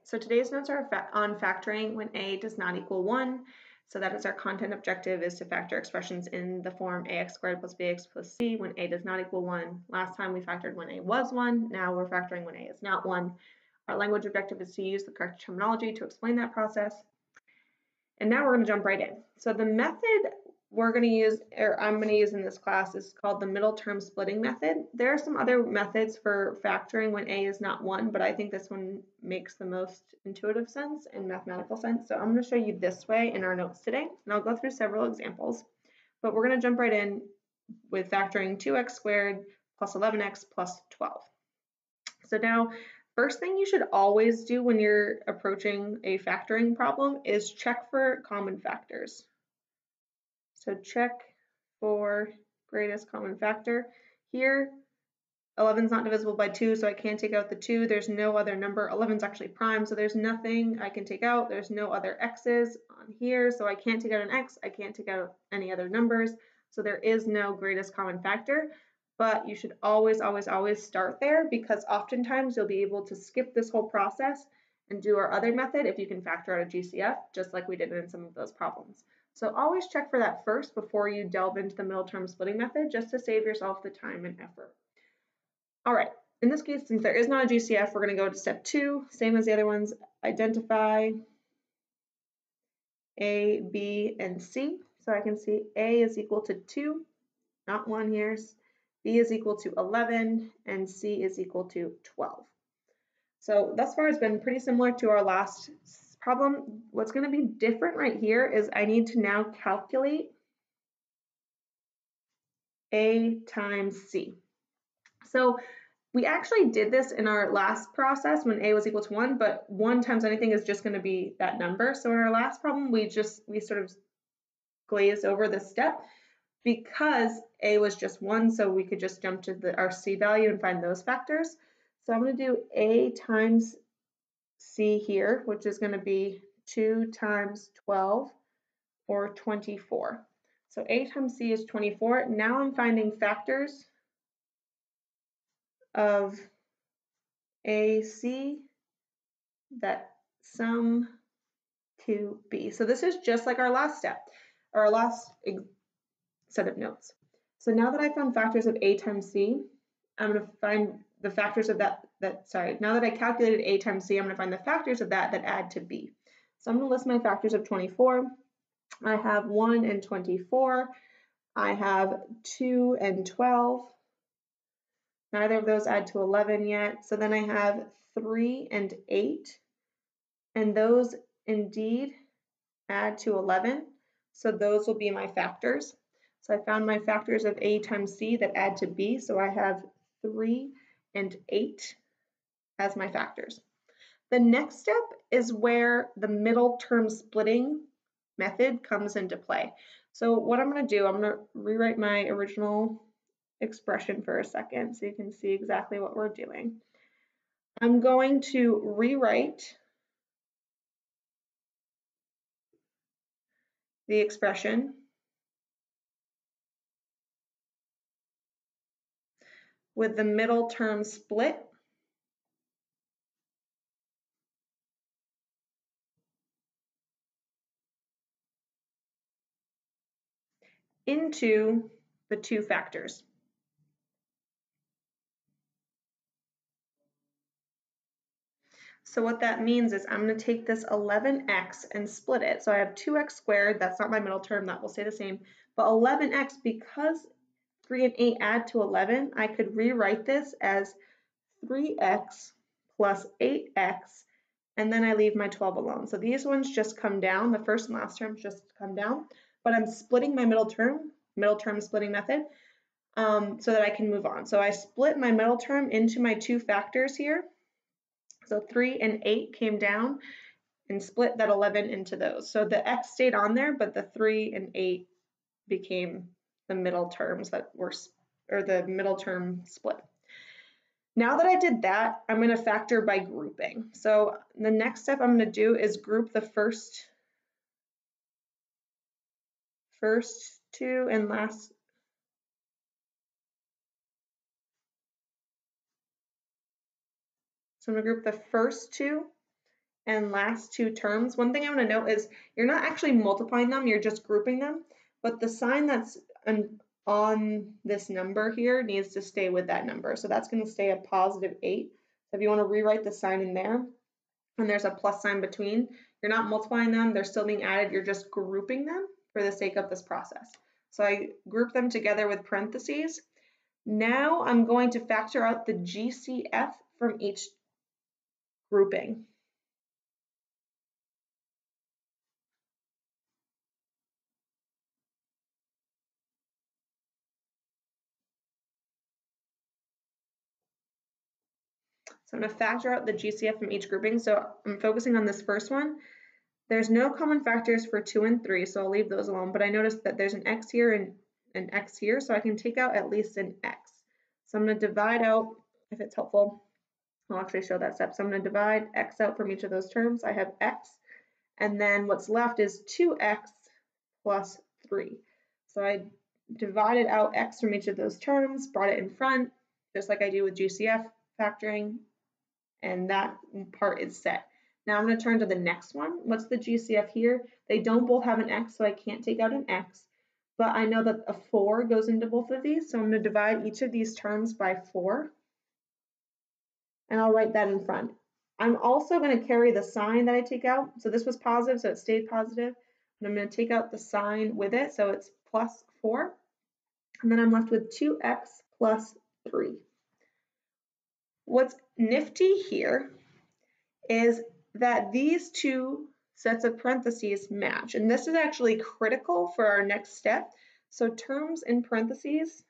So today's notes are on factoring when a does not equal 1. So that is our content objective, is to factor expressions in the form ax squared plus bx plus c when a does not equal 1. Last time we factored when a was 1. Now we're factoring when a is not 1. Our language objective is to use the correct terminology to explain that process. And now we're going to jump right in. So the method we're going to use, or I'm going to use in this class, is called the middle term splitting method. There are some other methods for factoring when a is not 1, but I think this one makes the most intuitive sense and mathematical sense. So I'm going to show you this way in our notes today, and I'll go through several examples. But we're going to jump right in with factoring 2x squared plus 11x plus 12. So now, first thing you should always do when you're approaching a factoring problem is check for common factors. So check for greatest common factor. Here, 11 is not divisible by 2, so I can't take out the 2. There's no other number. 11 is actually prime, so there's nothing I can take out. There's no other x's on here, so I can't take out an x. I can't take out any other numbers, so there is no greatest common factor. But you should always, always, always start there, because oftentimes you'll be able to skip this whole process and do our other method if you can factor out a GCF, just like we did in some of those problems. So always check for that first before you delve into the middle term splitting method, just to save yourself the time and effort. All right, in this case, since there is not a GCF, we're going to go to step 2, same as the other ones. Identify A, B, and C. So I can see A is equal to 2, not 1 here. B is equal to 11, and C is equal to 12. So thus far it's been pretty similar to our last problem. What's going to be different right here is I need to now calculate A times C. So we actually did this in our last process when A was equal to 1, but 1 times anything is just going to be that number. So in our last problem, we sort of glazed over this step because A was just 1, so we could just jump to our C value and find those factors. So I'm going to do A times C here, which is going to be 2 times 12, or 24. So A times C is 24. Now I'm finding factors of AC that sum to B. So this is just like our last step, or our last set of notes. So now that I found factors of A times C, I'm going to find the factors of now that I calculated A times C, I'm going to find the factors of that add to B. So I'm going to list my factors of 24. I have 1 and 24. I have 2 and 12. Neither of those add to 11 yet. So then I have 3 and 8. And those indeed add to 11. So those will be my factors. So I found my factors of A times C that add to B. So I have 3 and 8 as my factors. The next step is where the middle term splitting method comes into play. So what I'm going to do, I'm going to rewrite my original expression for a second so you can see exactly what we're doing. I'm going to rewrite the expression with the middle term split into the two factors. So what that means is I'm going to take this 11x and split it. So I have 2x squared, that's not my middle term, that will stay the same. But 11x, because 3 and 8 add to 11, I could rewrite this as 3x plus 8x, and then I leave my 12 alone. So these ones just come down, the first and last terms just come down, but I'm splitting my middle term splitting method, so that I can move on. So I split my middle term into my two factors here. So 3 and 8 came down and split that 11 into those. So the x stayed on there, but the 3 and 8 became the middle terms that were, or the middle term split. Now that I did that, I'm going to factor by grouping. So the next step I'm going to do is group the first two and last. So I'm going to group the first two and last two terms. One thing I want to note is you're not actually multiplying them, you're just grouping them, but the sign that's on this number here needs to stay with that number. So that's going to stay a positive 8. So if you want to rewrite the sign in there, and there's a plus sign between, you're not multiplying them, they're still being added, you're just grouping them for the sake of this process. So I group them together with parentheses. Now I'm going to factor out the GCF from each grouping. So I'm going to factor out the GCF from each grouping. So I'm focusing on this first one. There's no common factors for 2 and 3, so I'll leave those alone, but I noticed that there's an x here and an x here, so I can take out at least an x. So I'm going to divide out, if it's helpful, I'll actually show that step. So I'm going to divide x out from each of those terms. I have x, and then what's left is 2x plus 3. So I divided out x from each of those terms, brought it in front, just like I do with GCF factoring, and that part is set. Now I'm going to turn to the next one. What's the GCF here? They don't both have an x, so I can't take out an x, but I know that a 4 goes into both of these, so I'm going to divide each of these terms by 4, and I'll write that in front. I'm also going to carry the sign that I take out. So this was positive, so it stayed positive, and I'm going to take out the sign with it, so it's plus 4, and then I'm left with 2x plus 3. What's nifty here is that these two sets of parentheses match, and this is actually critical for our next step. So terms in parentheses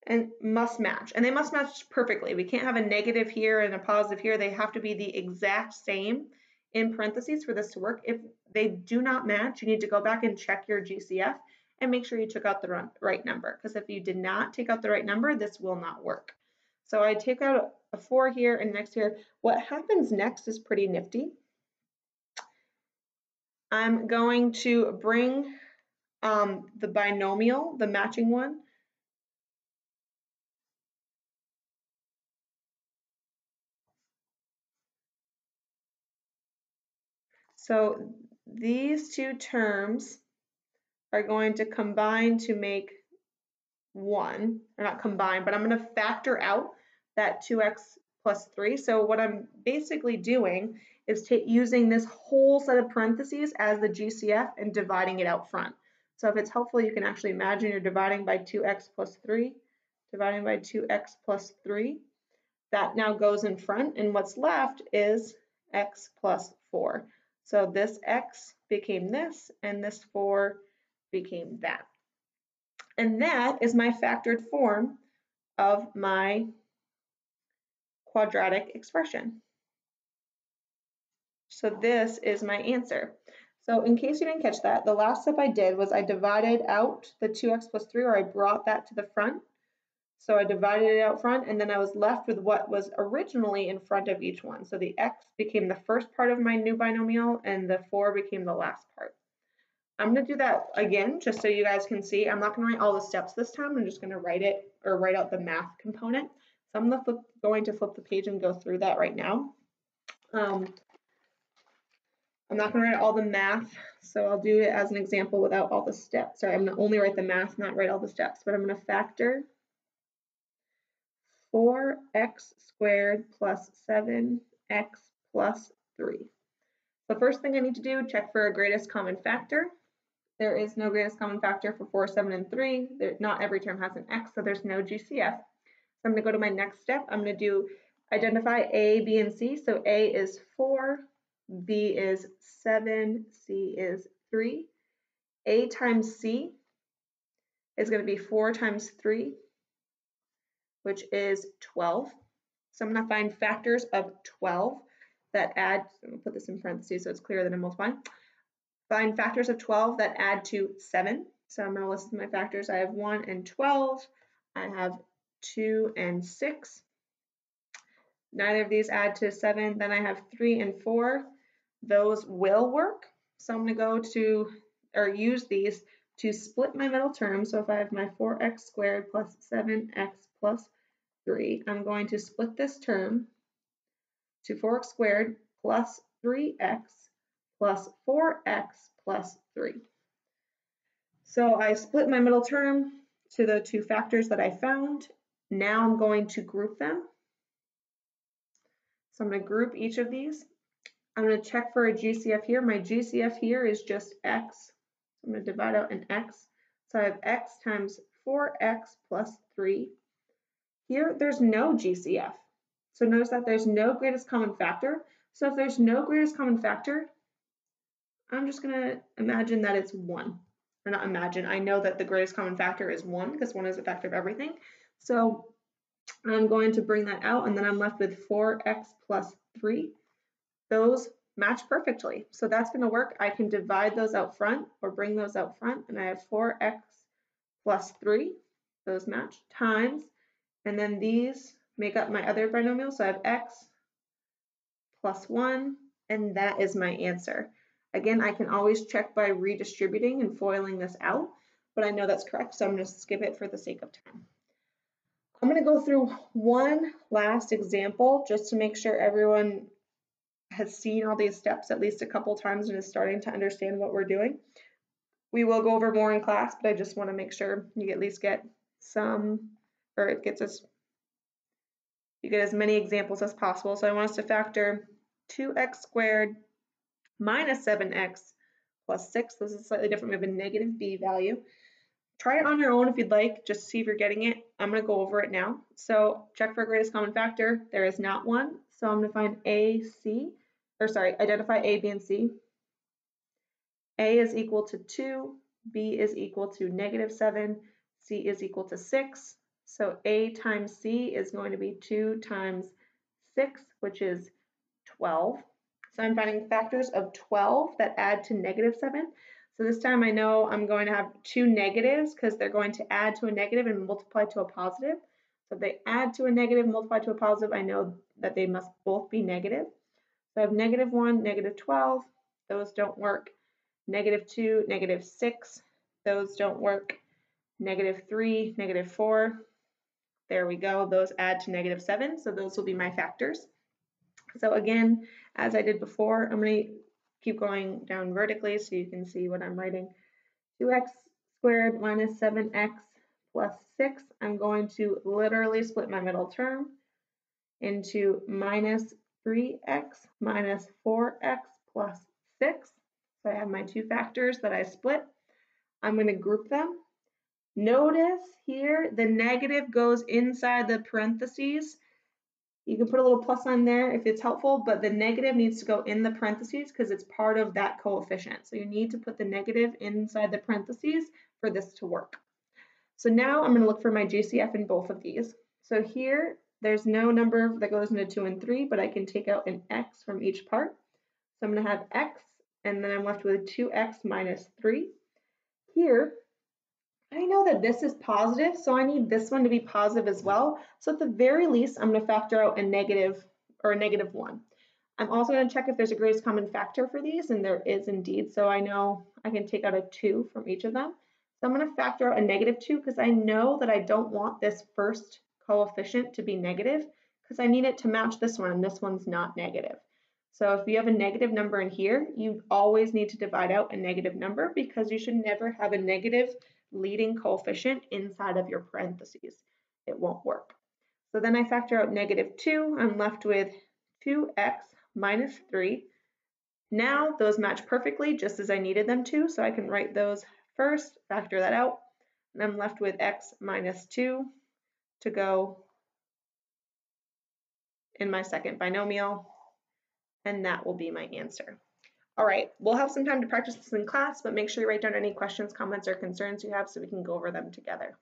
and must match, and they must match perfectly. We can't have a negative here and a positive here. They have to be the exact same in parentheses for this to work. If they do not match, you need to go back and check your GCF and make sure you took out the right number, because if you did not take out the right number, this will not work. So I take out a 4 here and next here. What happens next is pretty nifty. I'm going to bring the binomial, the matching one, so these two terms are going to combine to make 1, or not combine, but I'm going to factor out that 2x plus 3. So what I'm basically doing is using this whole set of parentheses as the GCF and dividing it out front. So if it's helpful, you can actually imagine you're dividing by 2x plus 3, dividing by 2x plus 3. That now goes in front, and what's left is x plus 4. So this x became this, and this 4 became that. And that is my factored form of my quadratic expression. So this is my answer. So in case you didn't catch that, the last step I did was I divided out the 2x plus 3, or I brought that to the front. So I divided it out front, and then I was left with what was originally in front of each one. So the x became the first part of my new binomial, and the 4 became the last part. I'm going to do that again just so you guys can see. I'm not going to write all the steps this time. I'm just going to write it, or write out the math component. So I'm going to flip the page and go through that right now. I'm not going to write all the math, so I'll do it as an example without all the steps. Sorry, I'm going to only write the math, not write all the steps, but I'm going to factor 4x squared plus 7x plus 3. The first thing I need to do, check for a greatest common factor. There is no greatest common factor for 4, 7, and 3. Not every term has an x, so there's no GCF. So I'm going to go to my next step. I'm going to do identify A, B, and C. So A is 4, B is 7, C is 3. A times C is going to be 4 times 3, which is 12. So I'm going to find factors of 12 that add, I'm going to put this in parentheses so it's clear that I'm multiplying. Find factors of 12 that add to 7. So I'm going to list my factors. I have 1 and 12. I have 2 and 6. Neither of these add to 7. Then I have 3 and 4. Those will work. So I'm going to go to, or use these to split my middle term. So if I have my 4x squared plus 7x plus 3, I'm going to split this term to 4x squared plus 3x plus 4x plus 3. So I split my middle term to the two factors that I found. Now I'm going to group them. So I'm going to group each of these. I'm going to check for a GCF here. My GCF here is just x. I'm going to divide out an x. So I have x times 4x plus 3. Here, there's no GCF. So notice that there's no greatest common factor. So if there's no greatest common factor, I'm just going to imagine that it's 1. Or not imagine, I know that the greatest common factor is 1 because 1 is a factor of everything. So I'm going to bring that out, and then I'm left with 4x plus 3. Those match perfectly. So that's going to work. I can divide those out front or bring those out front, and I have 4x plus 3. Those match times, and then these make up my other binomial. So I have x plus 1, and that is my answer. Again, I can always check by redistributing and foiling this out, but I know that's correct, so I'm going to skip it for the sake of time. I'm going to go through one last example just to make sure everyone has seen all these steps at least a couple times and is starting to understand what we're doing. We will go over more in class, but I just want to make sure you at least get some, or it gets us, you get as many examples as possible. So I want us to factor 2x squared minus 7x plus 6. This is slightly different. We have a negative b value. Try it on your own if you'd like, just to see if you're getting it. I'm going to go over it now. So check for greatest common factor. There is not one. So I'm going to find identify A, B, and C. A is equal to 2, B is equal to negative 7, C is equal to 6. So A times C is going to be 2 times 6, which is 12. So I'm finding factors of 12 that add to negative 7. So this time I know I'm going to have two negatives because they're going to add to a negative and multiply to a positive. So if they add to a negative and multiply to a positive, I know that they must both be negative. So I have negative 1, negative 12. Those don't work. Negative 2, negative 6. Those don't work. Negative 3, negative 4. There we go. Those add to negative 7. So those will be my factors. So again, as I did before, I'm going to keep going down vertically so you can see what I'm writing. 2x squared minus 7x plus 6. I'm going to literally split my middle term into minus 3x minus 4x plus 6. So I have my two factors that I split. I'm going to group them. Notice here the negative goes inside the parentheses. You can put a little plus sign there if it's helpful, but the negative needs to go in the parentheses because it's part of that coefficient. So you need to put the negative inside the parentheses for this to work. So now I'm going to look for my GCF in both of these. So here, there's no number that goes into 2 and 3, but I can take out an x from each part. So I'm going to have x, and then I'm left with 2x minus 3. Here, I know that this is positive, so I need this one to be positive as well. So at the very least, I'm going to factor out a negative or a negative 1. I'm also going to check if there's a greatest common factor for these, and there is indeed. So I know I can take out a 2 from each of them. So I'm going to factor out a negative 2 because I know that I don't want this first coefficient to be negative because I need it to match this one, and this one's not negative. So if you have a negative number in here, you always need to divide out a negative number because you should never have a negative leading coefficient inside of your parentheses. It won't work. So then I factor out negative 2. I'm left with 2x minus 3. Now those match perfectly just as I needed them to, so I can write those first, factor that out, and I'm left with x minus 2 to go in my second binomial, and that will be my answer. All right, we'll have some time to practice this in class, but make sure you write down any questions, comments, or concerns you have so we can go over them together.